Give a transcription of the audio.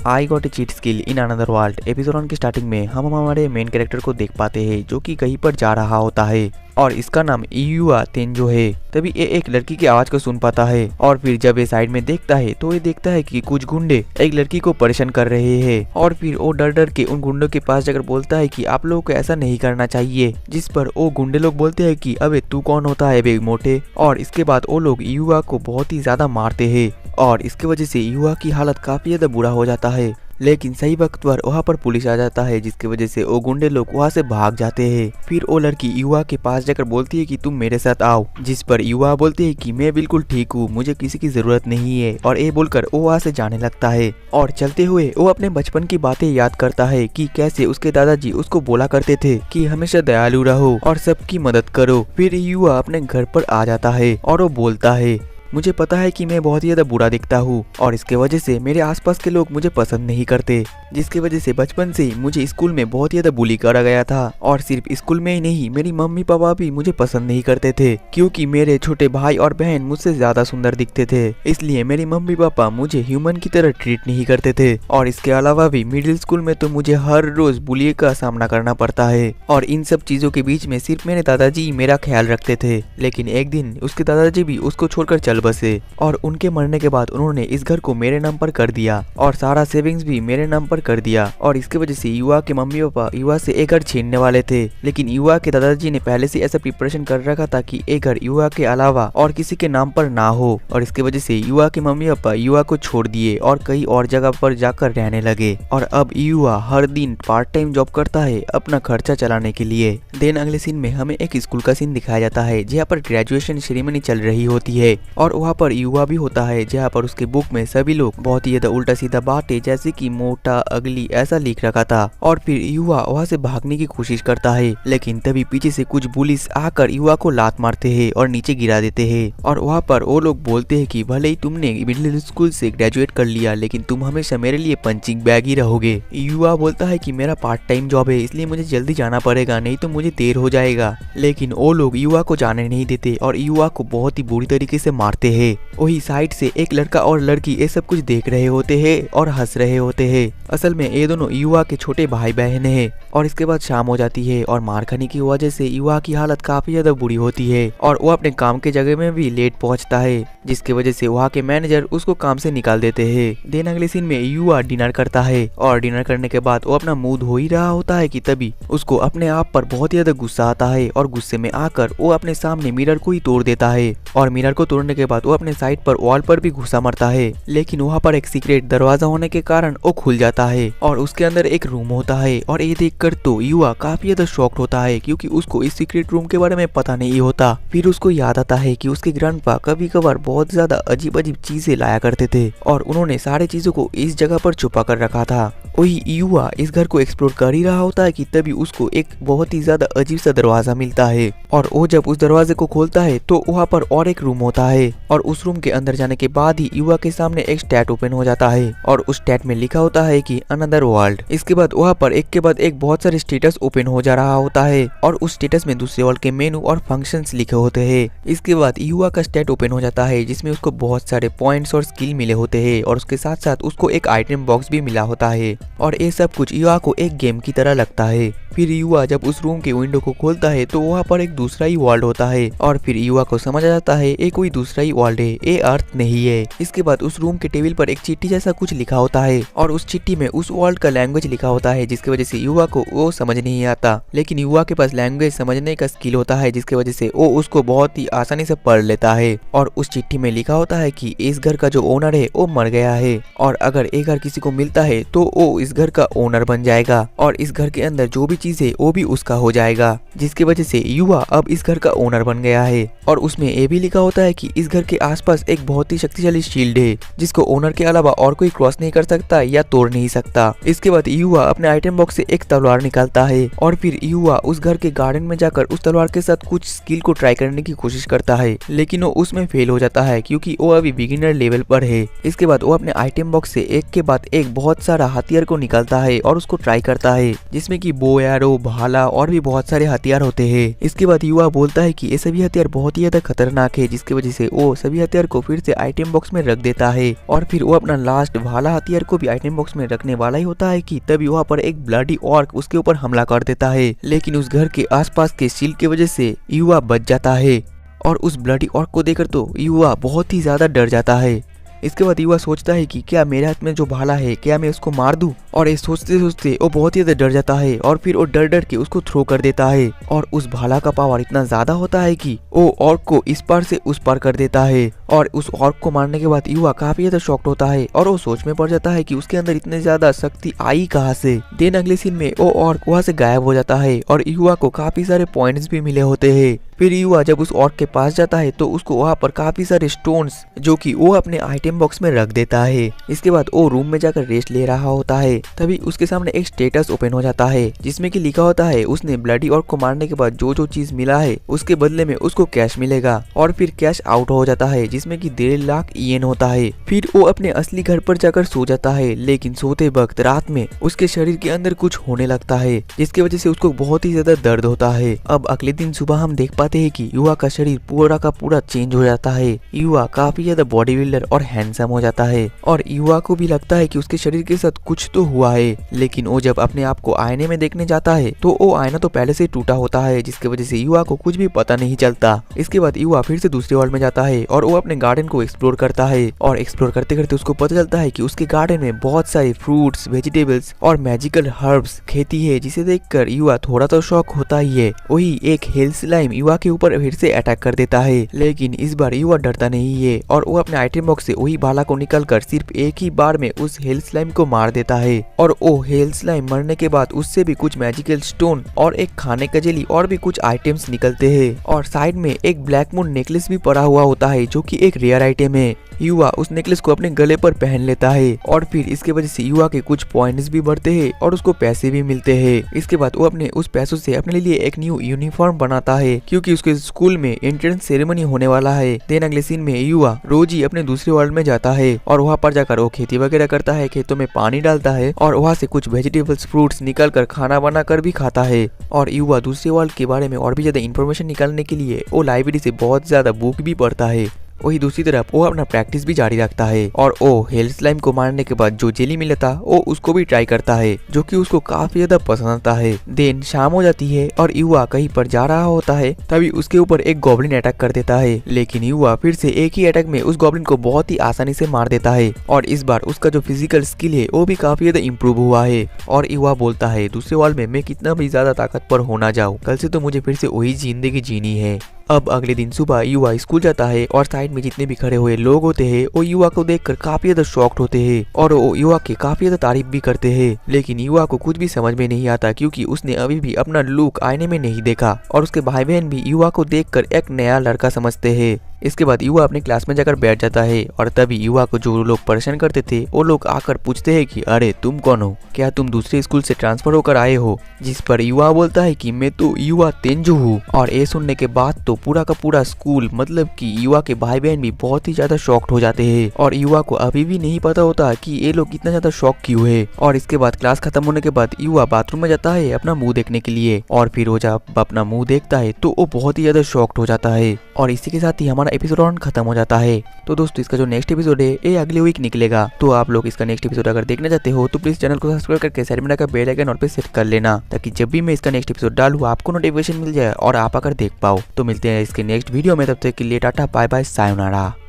I got a cheat skill in another world episode 1 की starting में हम हमारे मेन कैरेक्टर को देख पाते हैं जो कि कहीं पर जा रहा होता है और इसका नाम इयुआ तेंजो है। तभी ये एक लड़की की आवाज को सुन पाता है और फिर जब ये साइड में देखता है तो ये देखता है कि कुछ गुंडे एक लड़की को परेशान कर रहे हैं और फिर वो डर डर के उन गुंडों के पास जाकर बोलता है कि आप लोगों को ऐसा नहीं करना चाहिए, जिस पर वो गुंडे लोग बोलते हैं कि अबे तू कौन होता है बे मोटे। और इसके बाद वो लोग इयुआ को बहुत ही ज्यादा मारते हैं और इसकी वजह से इयुआ की हालत काफी ज्यादा बुरा हो जाता है। लेकिन सही वक्त पर वहाँ पर पुलिस आ जाता है जिसकी वजह से वो गुंडे लोग वहाँ से भाग जाते हैं। फिर वो लड़की युवा के पास जाकर बोलती है कि तुम मेरे साथ आओ, जिस पर युवा बोलती है कि मैं बिल्कुल ठीक हूँ, मुझे किसी की जरूरत नहीं है। और ये बोलकर वो वहाँ से जाने लगता है और चलते हुए वो अपने बचपन की बातें याद करता है कि कैसे उसके दादाजी उसको बोला करते थे कि हमेशा दयालु रहो और सबकी मदद करो। फिर युवा अपने घर पर आ जाता है और वो बोलता है मुझे पता है कि मैं बहुत ही ज्यादा बुरा दिखता हूँ और इसके वजह से मेरे आसपास के लोग मुझे पसंद नहीं करते, जिसकी वजह से बचपन से ही मुझे स्कूल में बहुत ही ज्यादा बुली करा गया था। और सिर्फ स्कूल में ही नहीं, मेरी मम्मी पापा भी मुझे पसंद नहीं करते थे क्योंकि मेरे छोटे भाई और बहन मुझसे ज्यादा सुंदर दिखते थे, इसलिए मेरी मम्मी पापा मुझे ह्यूमन की तरह ट्रीट नहीं करते थे। और इसके अलावा भी मिडिल स्कूल में तो मुझे हर रोज बुली का सामना करना पड़ता है। और इन सब चीजों के बीच में सिर्फ मेरे दादाजी मेरा ख्याल रखते थे। लेकिन एक दिन उसके दादाजी भी उसको छोड़कर चल बसे और उनके मरने के बाद उन्होंने इस घर को मेरे नाम पर कर दिया और सारा सेविंग्स भी मेरे नाम पर कर दिया। और इसकी वजह से युवा के मम्मी पापा युवा से एक घर छीनने वाले थे, लेकिन युवा के दादाजी ने पहले से ऐसा प्रिपरेशन कर रखा था कि एक घर युवा के अलावा और किसी के नाम पर ना हो। और इसकी वजह से युवा के मम्मी पापा युवा को छोड़ दिए और कई और जगह पर जाकर रहने लगे। और अब युवा हर दिन पार्ट टाइम जॉब करता है अपना खर्चा चलाने के लिए। देन अगले सीन में हमें एक स्कूल का सीन दिखाया जाता है जहाँ पर ग्रेजुएशन सेरेमनी चल रही होती है और वहाँ पर युवा भी होता है, जहाँ पर उसके बुक में सभी लोग बहुत ही ज्यादा उल्टा सीधा बातें जैसे कि मोटा अगली ऐसा लिख रखा था। और फिर युवा वहाँ से भागने की कोशिश करता है, लेकिन तभी पीछे से कुछ पुलिस आकर युवा को लात मारते हैं और नीचे गिरा देते हैं। और वहाँ पर वो लोग बोलते हैं कि भले ही तुमने मिडिल स्कूल से ग्रेजुएट कर लिया, लेकिन तुम हमेशा मेरे लिए पंचिंग बैग ही रहोगे। युवा बोलता है कि मेरा पार्ट टाइम जॉब है, इसलिए मुझे जल्दी जाना पड़ेगा, नहीं तो मुझे देर हो जाएगा। लेकिन वो लोग युवा को जाने नहीं देते और युवा को बहुत ही बुरी तरीके से मारते हैं। वही साइड से एक लड़का और लड़की ये सब कुछ देख रहे होते हैं और हंस रहे होते हैं। असल में ये दोनों युवा के छोटे भाई बहन हैं। और इसके बाद शाम हो जाती है और मार खाने की वजह से युवा की हालत काफी ज्यादा बुरी होती है और वो अपने काम के जगह में भी लेट पहुंचता है, जिसकी वजह से वहाँ के मैनेजर उसको काम से निकाल देते हैं। देन अगले सीन में युवा डिनर करता है और डिनर करने के बाद वो अपना मुंह धो ही रहा होता है कि तभी उसको अपने आप पर बहुत ही ज्यादा गुस्सा आता है और गुस्से में आकर वो अपने सामने मिरर को ही तोड़ देता है। और मिरर को तोड़ने के बाद वो अपने साइड पर वॉल पर भी घुसा मरता है, लेकिन वहाँ पर एक सीक्रेट दरवाजा होने के कारण वो खुल जाता है और उसके अंदर एक रूम होता है। और ये देखकर तो युवा काफी ज्यादा शॉक्ड होता है क्योंकि उसको इस सीक्रेट रूम के बारे में पता नहीं होता। फिर उसको याद आता है कि उसके ग्रैंडपा कभी कभार बहुत ज्यादा अजीब अजीब चीजें लाया करते थे और उन्होंने सारी चीजों को इस जगह पर छुपा कर रखा था। वही युवा इस घर को एक्सप्लोर कर ही रहा होता है कि तभी उसको एक बहुत ही ज्यादा अजीब सा दरवाजा मिलता है और वो जब उस दरवाजे को खोलता है तो वहाँ पर और एक रूम होता है और उस रूम के अंदर जाने के बाद ही युवा के सामने एक स्टैट ओपन हो जाता है और उस स्टैट में लिखा होता है कि अनदर वर्ल्ड। इसके बाद वहाँ पर एक के बाद एक बहुत सारे स्टेटस ओपन हो जा रहा होता है और उस स्टेटस में दूसरे वर्ल्ड के मेनू और फंक्शंस लिखे होते हैं। इसके बाद युवा का स्टैट ओपन हो जाता है जिसमें उसको बहुत सारे पॉइंट्स और स्किल मिले होते हैं और उसके साथ साथ उसको एक आइटम बॉक्स भी मिला होता है और ये सब कुछ युवा को एक गेम की तरह लगता है। फिर युवा जब उस रूम के विंडो को खोलता है तो वहाँ पर एक दूसरा ही वर्ल्ड होता है और फिर युवा को समझ आ जाता है ये कोई दूसरा ही वर्ल्ड है, ये अर्थ नहीं है। इसके बाद उस रूम के टेबल पर एक चिट्ठी जैसा कुछ लिखा होता है और उस चिट्ठी में उस वर्ल्ड का लैंग्वेज लिखा होता है, जिसकी वजह से युवा को वो समझ नहीं आता। लेकिन युवा के पास लैंग्वेज समझने का स्किल होता है, जिसकी वजह से वो उसको बहुत ही आसानी से पढ़ लेता है। और उस चिट्ठी में लिखा होता है कि इस घर का जो ओनर है वो मर गया है और अगर ये घर किसी को मिलता है तो वो इस घर का ओनर बन जाएगा और इस घर के अंदर जो भी चीज है वो भी उसका हो जाएगा, जिसकी वजह से युवा अब इस घर का ओनर बन गया है। और उसमें ये भी लिखा होता है कि इस घर के आसपास एक बहुत ही शक्तिशाली शील्ड है जिसको ओनर के अलावा और कोई क्रॉस नहीं कर सकता या तोड़ नहीं सकता। इसके बाद युवा अपने आइटम बॉक्स से एक तलवार निकालता है और फिर युवा उस घर के गार्डन में जाकर उस तलवार के साथ कुछ स्किल को ट्राई करने की कोशिश करता है, लेकिन वो उसमें फेल हो जाता है क्योंकि वो अभी बिगिनर लेवल पर है। इसके बाद वो अपने आइटम बॉक्स से एक के बाद एक बहुत सारा हथियार को निकालता है और उसको ट्राई करता है, जिसमें कि बो एरो भाला और भी बहुत सारे हथियार होते हैं। इसके बाद युवा बोलता है कि ये सभी हथियार बहुत ही ज्यादा खतरनाक है, जिसकी वजह से वो वो सभी हथियार को फिर से आइटम बॉक्स में रख देता है और फिर वो अपना लास्ट भाला हथियार को भी आइटम बॉक्स में रखने वाला ही होता है कि तभी वहाँ पर एक ब्लडी ऑर्क उसके ऊपर हमला कर देता है। लेकिन उस घर के आसपास के शील्ड की वजह से युवा बच जाता है और उस ब्लडी ऑर्क को देखकर तो युवा बहुत ही ज्यादा डर जाता है। इसके बाद युवा सोचता है कि क्या मेरे हाथ में जो भाला है क्या मैं उसको मार दूं, और ये सोचते सोचते वो बहुत ही ज्यादा डर जाता है और फिर वो डर डर के उसको थ्रो कर देता है और उस भाला का पावर इतना ज्यादा होता है कि वो ऑर्क को इस पार से उस पार कर देता है। और उस ऑर्क को मारने के बाद युवा काफी ज्यादा शॉक्ड होता है और वो सोच में पड़ जाता है कि उसके अंदर इतनी ज्यादा शक्ति आई कहाँ से। देन अगले सीन में वो ऑर्क वहाँ से गायब हो जाता है और युवा को काफी सारे पॉइंट्स भी मिले होते हैं। फिर युवा जब उस ऑर्क के पास जाता है तो उसको वहाँ पर काफी सारे स्टोन्स जो कि वो अपने आइटम बॉक्स में रख देता है। इसके बाद वो रूम में जाकर रेस्ट ले रहा होता है, तभी उसके सामने एक स्टेटस ओपन हो जाता है जिसमें कि लिखा होता है उसने ब्लडी ऑर्क को मारने के बाद जो जो चीज मिला है उसके बदले में उसको कैश मिलेगा। और फिर कैश आउट हो जाता है जिसमें कि 1.5 लाख ईएन होता है। फिर वो अपने असली घर पर जाकर सो जाता है, लेकिन सोते वक्त रात में उसके शरीर के अंदर कुछ होने लगता है जिसकी वजह से उसको बहुत ही ज्यादा दर्द होता है। अब अगले दिन सुबह हम देख पाते हैं कि युवा का शरीर पूरा का पूरा चेंज हो जाता है। युवा काफी ज्यादा बॉडी बिल्डर और हैंडसम हो जाता है और युवा को भी लगता है कि उसके शरीर के साथ कुछ तो हुआ है। लेकिन वो जब अपने आप को आईने में देखने जाता है तो वो आईना तो पहले से टूटा होता है जिसकी वजह से युवा को कुछ भी पता नहीं चलता। इसके बाद युवा फिर से दूसरे वर्ल्ड में जाता है और वो अपने गार्डन को एक्सप्लोर करता है और एक्सप्लोर करते करते उसको पता चलता है कि उसके गार्डन में बहुत सारे फ्रूट्स, वेजिटेबल्स और मैजिकल हर्ब्स खेती है, जिसे देखकर युवा थोड़ा तो शॉक होता ही है। वही एक हेल स्लाइम युवा के ऊपर फिर से अटैक कर देता है, लेकिन इस बार युवा डरता नहीं है और वो अपने आइटम बॉक्स से वही भाला को निकालकर सिर्फ एक ही बार में उस हेल स्लाइम को मार देता है। और वो हेल स्लाइम मरने के बाद उससे भी कुछ मैजिकल स्टोन और एक खाने का जेली और भी कुछ आइटम्स निकलते हैं और साइड में एक ब्लैक मून नेकलेस भी पड़ा हुआ होता है जो कि एक रेयर आइटम है। युवा उस नेकलेस को अपने गले पर पहन लेता है और फिर इसके वजह से युवा के कुछ पॉइंट्स भी बढ़ते हैं और उसको पैसे भी मिलते हैं। इसके बाद वो अपने उस पैसों से अपने लिए एक न्यू यूनिफॉर्म बनाता है क्योंकि उसके स्कूल में एंट्रेंस सेरेमनी होने वाला है। देन अगले सीन में युवा रोज ही अपने दूसरे वर्ल्ड में जाता है और वहाँ पर जाकर वो खेती वगैरह करता है, खेतों में पानी डालता है और वहाँ से कुछ वेजिटेबल्स फ्रूट्स निकाल कर खाना बना कर भी खाता है। और युवा दूसरे वर्ल्ड के बारे में और भी ज्यादा इन्फॉर्मेशन निकालने के लिए वो लाइब्रेरी से बहुत ज्यादा बुक भी पढ़ता है। वही दूसरी तरफ वो अपना प्रैक्टिस भी जारी रखता है और वो हेल स्लाइम को मारने के बाद जो जेली मिला था वो उसको भी ट्राई करता है जो कि उसको काफी ज्यादा पसंद आता है। देन शाम हो जाती है और युवा कहीं पर जा रहा होता है, तभी उसके ऊपर एक गॉब्लिन अटैक कर देता है, लेकिन युवा फिर से एक ही अटैक में उस गॉब्लिन को बहुत ही आसानी से मार देता है और इस बार उसका जो फिजिकल स्किल है वो भी काफी ज्यादा इम्प्रूव हुआ है। और युवा बोलता है दूसरे वर्ल्ड में मैं कितना भी ज्यादा ताकतवर होना जाऊँ, कल से तो मुझे फिर से वही जिंदगी जीनी है। अब अगले दिन सुबह युवा स्कूल जाता है और साइड में जितने भी खड़े हुए लोग होते हैं वो युवा को देखकर काफी ज्यादा शॉक्ड होते हैं और वो युवा की काफी ज्यादा तारीफ भी करते हैं। लेकिन युवा को कुछ भी समझ में नहीं आता क्योंकि उसने अभी भी अपना लुक आईने में नहीं देखा और उसके भाई बहन भी युवा को देखकर एक नया लड़का समझते हैं। इसके बाद युवा अपने क्लास में जाकर बैठ जाता है और तभी युवा को जो लोग परेशान करते थे वो लोग आकर पूछते हैं कि अरे तुम कौन हो, क्या तुम दूसरे स्कूल से ट्रांसफर होकर आए हो? जिस पर युवा बोलता है कि मैं तो युवा तेंजू हूँ। और ये सुनने के बाद तो पूरा का पूरा स्कूल मतलब कि युवा के भाई बहन भी बहुत ही ज्यादा शॉक्ड हो जाते हैं और युवा को अभी भी नहीं पता होता कि ये लोग इतना ज्यादा शॉक क्यों है। और इसके बाद क्लास खत्म होने के बाद युवा बाथरूम में जाता है अपना मुंह देखने के लिए और फिर वो जब अपना मुंह देखता है तो वो बहुत ही ज्यादा शॉक्ड हो जाता है। और इसी के साथ ही हमारा एपिसोड खत्म हो जाता है। तो दोस्तों इसका जो नेक्स्ट एपिसोड है ये अगले वीक निकलेगा, तो आप लोग इसका नेक्स्ट एपिसोड अगर देखना चाहते हो तो प्लीज चैनल को सब्सक्राइब करके साइड में बेल आइकन और पे सेट कर लेना ताकि जब भी मैं इसका नेक्स्ट एपिसोड डालूं आपको नोटिफिकेशन मिल जाए और आप अगर देख पाओ। तो मिलते हैं इसके नेक्स्ट वीडियो में, तब तक के लिए टाटा बाय बाय सायोनारा।